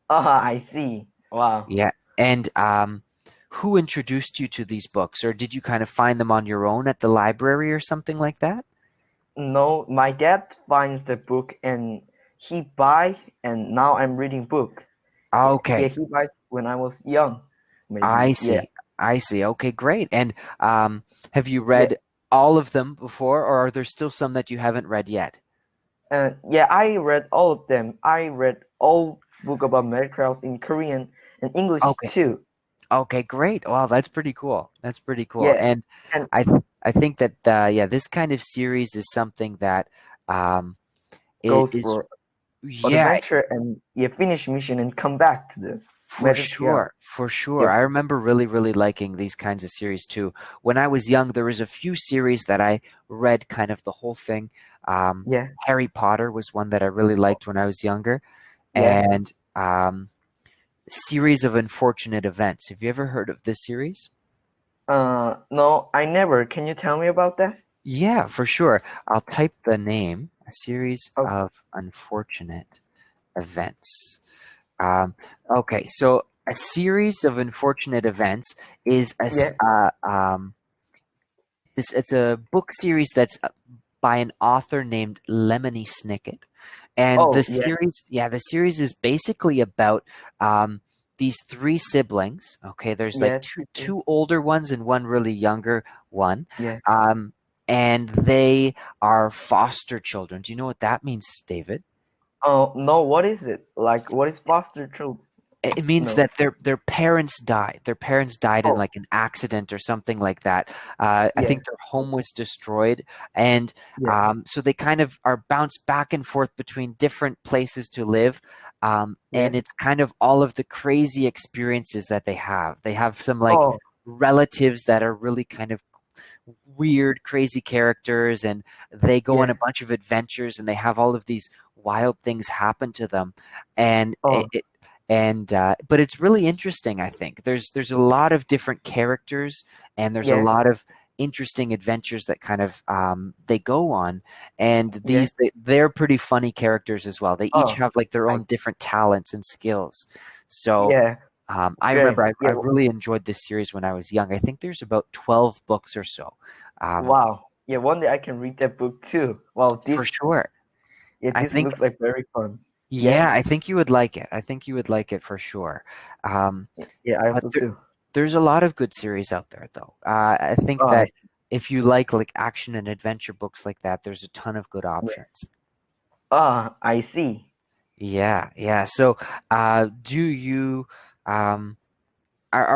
Ah, I see. Wow. Yeah. And who introduced you to these books, or did you kind of find them on your own at the library or something like that? No, my dad finds the book and he buy, and now I'm reading book. Yeah, yeah, Okay, he buy when I was young, maybe. I Yeah, see. I see. Okay, great. And have you yeah, read all of them before, or are there still some that you haven't read yet? and yeah, I read all of them. I read all book about miracles in Korean and English Okay. too. Okay, great. Wow, that's pretty cool. That's pretty cool. Yeah, And and I think that yeah, this kind of series is something that um goes is for yeah, adventure and yeah, finish mission and come back to the for magic tree house. sure. For sure. Yep. I remember really liking these kinds of series too. When I was young, there was a few series that I read kind of the whole thing. Yeah, Harry Potter was one that I really liked when I was younger, yeah. and series of unfortunate events. Have you ever heard of this series? No, I never. Can you tell me about that? Yeah, for sure. I'll type the name, a series Okay. of unfortunate events. Um, okay, so a series of unfortunate events is Yeah. it's a book series that's by an author named Lemony Snicket. And the Oh, yeah, series, yeah, the series is basically about um, these three siblings. Okay, there's like yeah, two older ones and one really younger one. yeah. Um, and they are foster children. Do you know what that means, David? Oh, no, what is it? Like, what is foster children? It means No. that their parents died. Their parents died in Oh, like an accident or something like that. I yeah, think their home was destroyed, and yeah, so they kind of are bounced back and forth between different places to live. yeah. And it's kind of all of the crazy experiences that they have. They have some like Oh, relatives that are really kind of weird, crazy characters, and they go on a yeah. bunch of adventures, and they have all of these wild things happen to them, and Oh, but it's really interesting. I think there's a lot of different characters, and there's a yeah, lot of interesting adventures that kind of they go on, and yeah. they're pretty funny characters as well. They each Oh, have like their I, own different talents and skills. So yeah, I great. remember I Yeah, really enjoyed this series when I was young. I think there's about 12 books or so. Um, wow. Yeah, one day I can read that book too. Wow, for sure. yeah, I this think, looks like very fun. Yeah, yeah, I think you would like it. I think you would like it for sure. Um, yeah, I but hope too. there's a lot of good series out there, though. I think Oh, I that see. if you like action and adventure books like that, there's a ton of good Yeah. options. Ah, I see. Yeah, yeah. So, do you, um,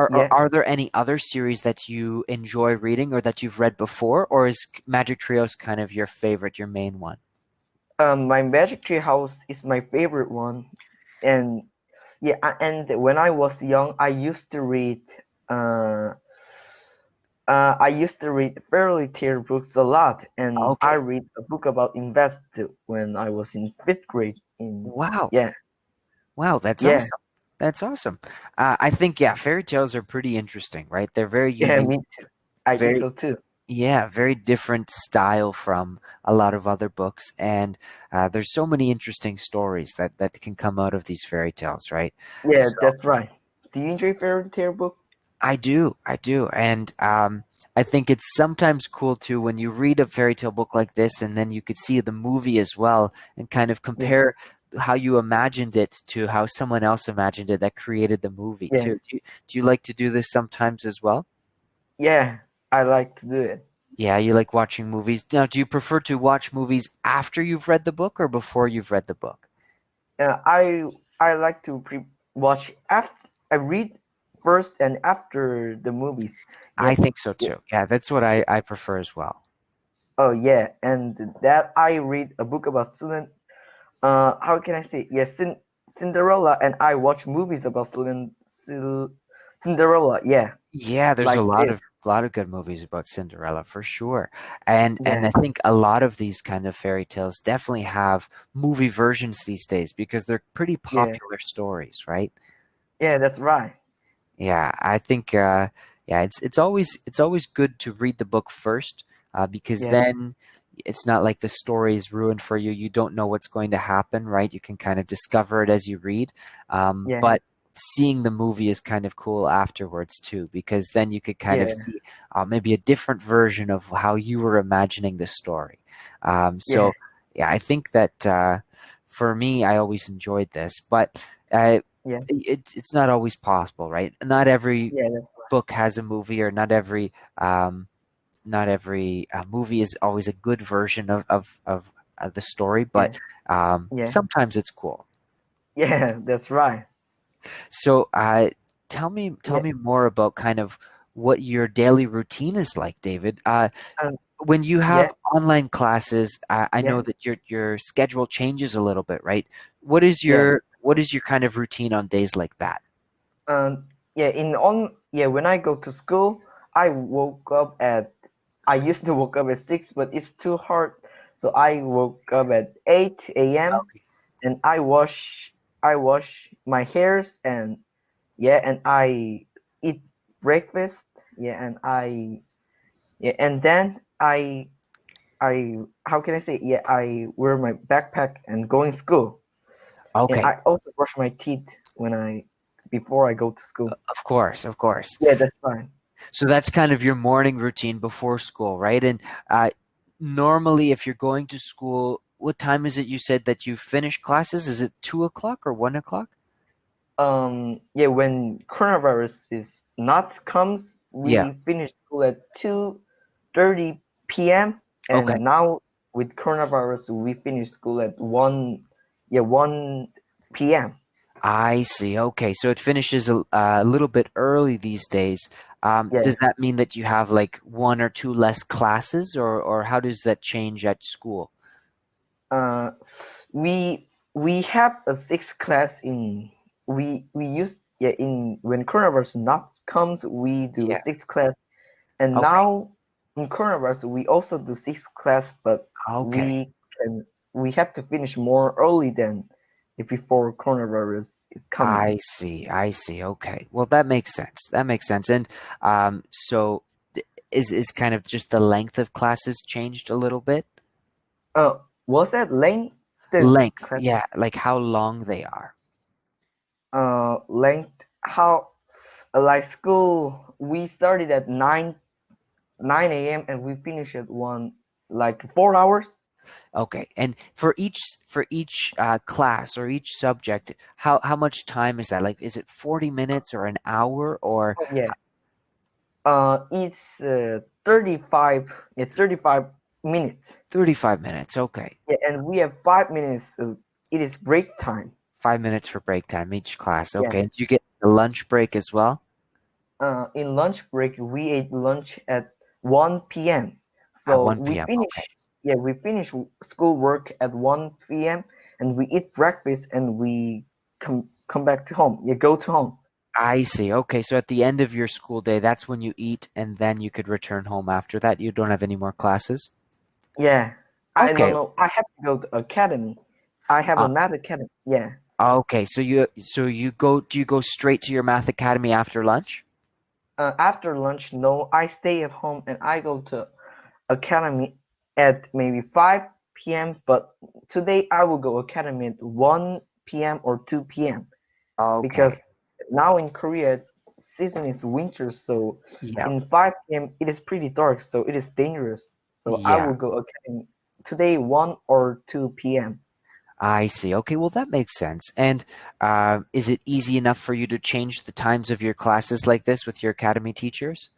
Yeah. are there any other series that you enjoy reading or that you've read before, or is Magic Trios kind of your favorite, your main one? My Magic Tree House is my favorite one, and yeah, and when I was young, uh, I used to read fairy tale books a lot, and I Okay. read a book about invest when I was in fifth grade. In Wow. yeah, Wow, that's yeah, awesome. That's awesome. I think, yeah, fairy tales are pretty interesting, right? They're very yeah, unique, me too. I think very, so too. yeah, very different style from a lot of other books. And there's so many interesting stories that can come out of these fairy tales, right? Yeah, So that's right. Do you enjoy fairy tale book? I do. And I think it's sometimes cool too when you read a fairy tale book like this and then you could see the movie as well and kind of Yeah, compare how you imagined it to how someone else imagined it that created the movie yeah, too. Do you like to do this sometimes as well? yeah. I like to do it. Yeah, you like watching movies. Now, do you prefer to watch movies after you've read the book or before you've read the book? I like to pre watch after I read first and after the movies. I Yeah, think so yeah. too. Yeah, that's what I prefer as well. Oh yeah, and that I read a book about student. How can I say? Yes, Cinderella, and I watch movies about Cinderella. Yeah, Yeah, there's like this. a lot of good movies about Cinderella for sure. And Yeah, I think a lot of these kind of fairy tales definitely have movie versions these days because they're pretty yeah, popular stories, right? yeah. That's right. Yeah, I think yeah, it's always good to read the book first because Yeah, then it's not like the story is ruined for you. You don't know what's going to happen, right? You can kind of discover it as you read. Yeah, But seeing the movie is kind of cool afterwards too, because then you could kind of yeah, see maybe a different version of how you were imagining the story. yeah, So yeah, I think that for me, I always enjoyed this, but uh, yeah, it's not always possible, right? Not every yeah, that's book has a movie, or not every movie is always a good version of the story, but yeah, yeah, sometimes it's cool. yeah, that's right. So tell Yeah, me more about kind of what your daily routine is like, David. um, When you yeah, have online classes, I know yeah, that your schedule changes a little bit, right? yeah. What is your kind of routine on days like that? Yeah, when I go to school, I woke up at I used to woke up at 6, but it's too hard. So I woke up at 8 a.m. and I wash my hairs, and yeah, and I eat breakfast. Yeah, and then I how can I say? Yeah, I wear my backpack and go in school. And Okay, I also brush my teeth when I before I go to school. of course, of course. Yeah, that's fine. So that's kind of your morning routine before school, right? And normally, if you're going to school, what time is it you said that you finish classes? Is it 2 o'clock or 1 o'clock? Yeah, when coronavirus is not comes, Yeah. we finish school at 2:30 p.m. Okay. and now with coronavirus we finish school at 1 p.m. I see. Okay. So it finishes a little bit early these days. Yeah. Does that mean that you have like one or two less classes, or how does that change at school? Uh, we have a sixth class in we use yeah in when coronavirus not comes we do Yeah. sixth class. And Okay. now in coronavirus, we also do sixth class, but Okay. we have to finish more early than if before coronavirus is coming. I see. I see. Okay. Well, that makes sense. That makes sense. And so is kind of just the length of classes changed a little bit? Was that length Length, class? yeah, like how long they are. Length? How? Like school, we started at 9 a.m. and we finish at 1, like 4 hours. Okay. And for each class or each subject, how much time is that? Like, is it 40 minutes or an hour or Oh, yeah. It's 35. Yeah, 35 minutes. 35 minutes? Okay. Yeah, and we have 5 minutes. It is break time. 5 minutes for break time each class. Yeah. Okay. And do you get a lunch break as well? In lunch break, we ate lunch at 1 p.m. At So 1 p.m. Okay. we finish school work at 1 p.m. and we eat breakfast and we come back to home. Yeah, go to home. I see. Okay. So at the end of your school day, that's when you eat and then you could return home after that. You don't have any more classes? Yeah. I don't Okay. know. I have to go to academy. I have a Uh, math academy. Yeah. okay. So you go do you go straight to your math academy after lunch? After lunch, no, I stay at home and I go to academy at maybe 5 p.m. But today I will go academy at 1 p.m. or 2 p.m. Okay. because now in Korea season is winter, so Yeah. in 5 p.m. it is pretty dark, so it is dangerous. So I Yeah. will go academy today 1 or 2 p.m. I see. Okay, well that makes sense. And is it easy enough for you to change the times of your classes like this with your academy teachers?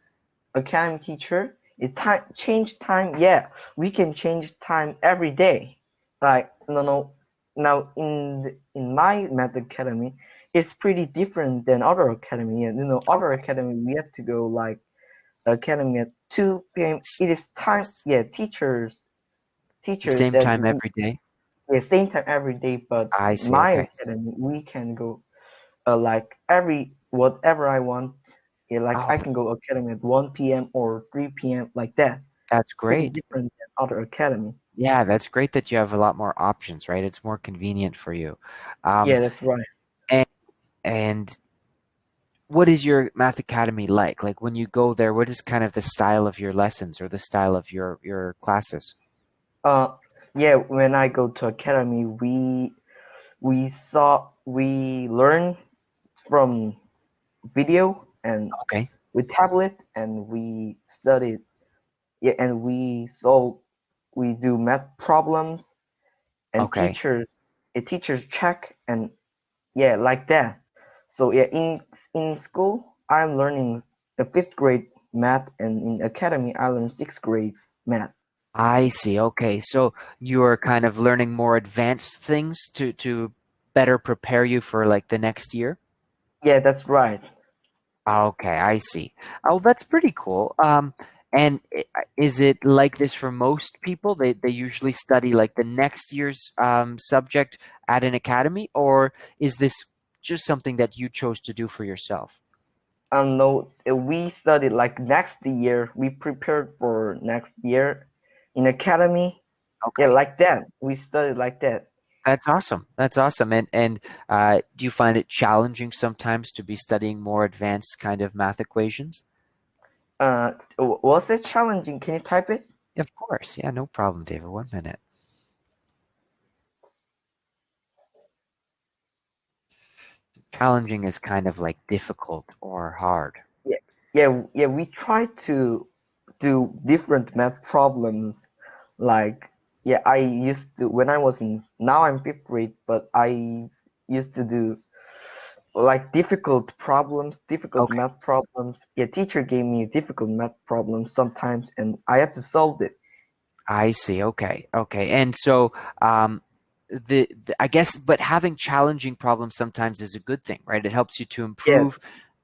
Academy teacher, it time change time. Yeah, we can change time every day. Like no, now in my math academy, it's pretty different than other academy. And other Okay. academy we have to go like academy at 2 p.m. It is time. Yeah, teachers Same said time every day? yeah, same time every day. But I see. my Okay. academy, we can go like every whatever I want. Yeah, like Oh, I can go academy at 1 p.m. or 3 p.m. like that. that's Pretty great. different than other academy. Yeah, that's great that you have a lot more options, right? It's more convenient for you. Um, Yeah, that's right. and, and what is your math academy like? Like when you go there, what is kind of the style of your lessons or the style of your classes? Uh, yeah, when I go to academy, we learn from video and Okay. with tablet, and we studied. Yeah, and we do math problems, and Okay. teachers check, and yeah, like that. So yeah, in school I'm learning the fifth grade math, and in academy I learn sixth grade math. I see. Okay. So you're kind of learning more advanced things to better prepare you for like the next year? Yeah, that's right. Okay, I see. Oh, that's pretty cool. And is it like this for most people? They usually study like the next year's subject at an academy, or is this just something that you chose to do for yourself? No, we studied like next year. We prepared for next year in academy. Yeah, Okay, like that. We studied like that. that's awesome. That's awesome. And do you find it challenging sometimes to be studying more advanced kind of math equations? Was it challenging? Can you type it? Of course. Yeah, no problem, David. 1 minute. Challenging is kind of like difficult or hard. Yeah, yeah. We try to do different math problems. Like, yeah, I used to when I was in now I'm fifth grade, but I used to do like difficult Okay. math problems. Yeah, teacher gave me difficult math problems sometimes, and I have to solve it. I see. Okay. Okay. And so, um, I guess, but having challenging problems sometimes is a good thing, right? It helps you to Yeah, improve,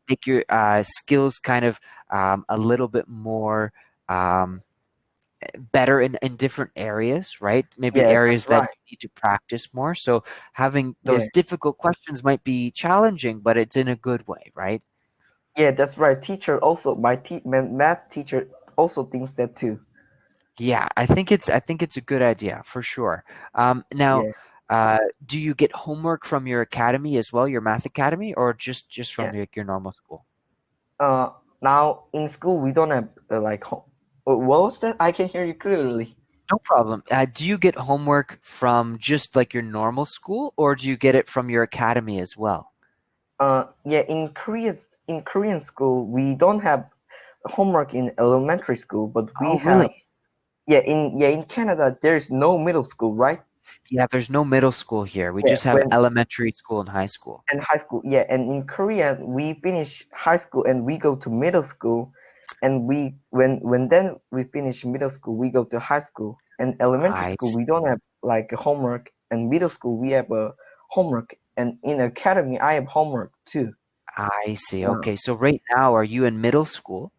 make your skills kind of a little bit more um, better in different areas, right? Maybe yeah, that's areas that right. you need to practice more. So having Yeah, those difficult questions might be challenging, but it's in a good way, right? yeah, that's right. Teacher also my math teacher also thinks that too. Yeah, I think it's a good idea for sure. Now, Yeah, do you get homework from your academy as well, your math academy, or just yeah. from your normal school? Uh, Now in school we don't have what was that? I can hear you clearly. No problem. Do you get homework from just like your normal school, or do you get it from your academy as well? Yeah, in Korean school we don't have homework in elementary school, but we Oh, have really? in Canada there is no middle school, right? Yeah, there's no middle school here. We Yeah, just have when elementary school and high school. and high school. Yeah, and in Korea we finish high school and we go to middle school, and we when then we finish middle school we go to high school. And elementary I school we see. don't have like a homework, and middle school we have a homework, and in academy I have homework too. I see. Uh, Okay, so right now, are you in middle school?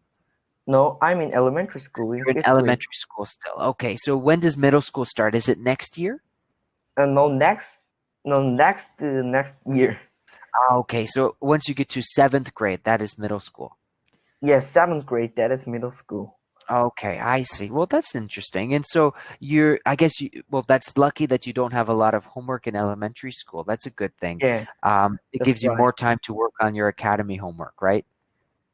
no, I'm in elementary school in You're in fifth grade. elementary school still. Okay, so when does middle school start? Is it next year? No, next year. Ah, okay, so once you get to seventh grade, that is middle school. Yes, seventh grade. That is middle school. Okay, I see. Well, that's interesting. And so well, that's lucky that you don't have a lot of homework in elementary school. That's a good thing. Yeah, It that's gives you right. more time to work on your academy homework, right?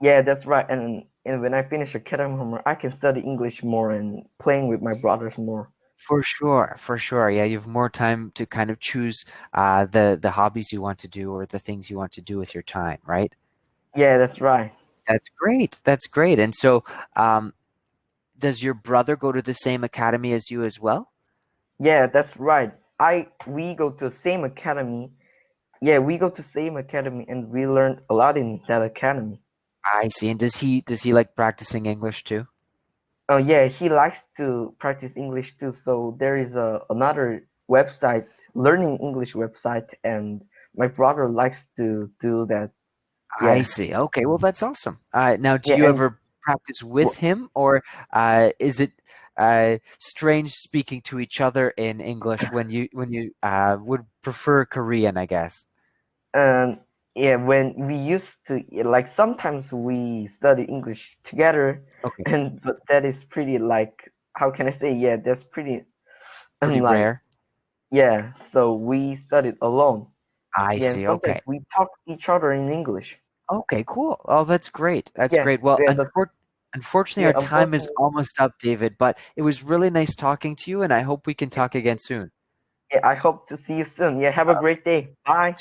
Yeah, that's right. And when I finish academic homework, I can study English more and playing with my brothers more. For sure, for sure. Yeah, you have more time to kind of choose the hobbies you want to do or the things you want to do with your time, right? Yeah, that's right. That's great. That's great. And so, um, does your brother go to the same academy as you as well? Yeah, that's right. I we go to the same academy. Yeah, we go to same academy, and we learn a lot in that academy. I see. And does he like practicing English too? Oh yeah, he likes to practice English too. So there is a another website, learning English website, and my brother likes to do that. I Yeah, see. Okay, well that's awesome. Now, do yeah, you and ever practice with w- him, or is it strange speaking to each other in English when you would prefer Korean, I guess? and yeah, when we used to like sometimes we study English together, Okay, and but that is pretty like how can I say? Yeah, that's pretty pretty unlike. rare. Yeah, so we studied alone. I Yeah, and see. sometimes Okay. we talk each other in English. Okay, cool. Oh, that's great. That's Yeah, great. Well, yeah, unfortunately. Unfortunately, Yeah, our time is unfortunately, almost up, David, but it was really nice talking to you, and I hope we can talk again soon. yeah, I hope to see you soon. Yeah, have a great day. Bye.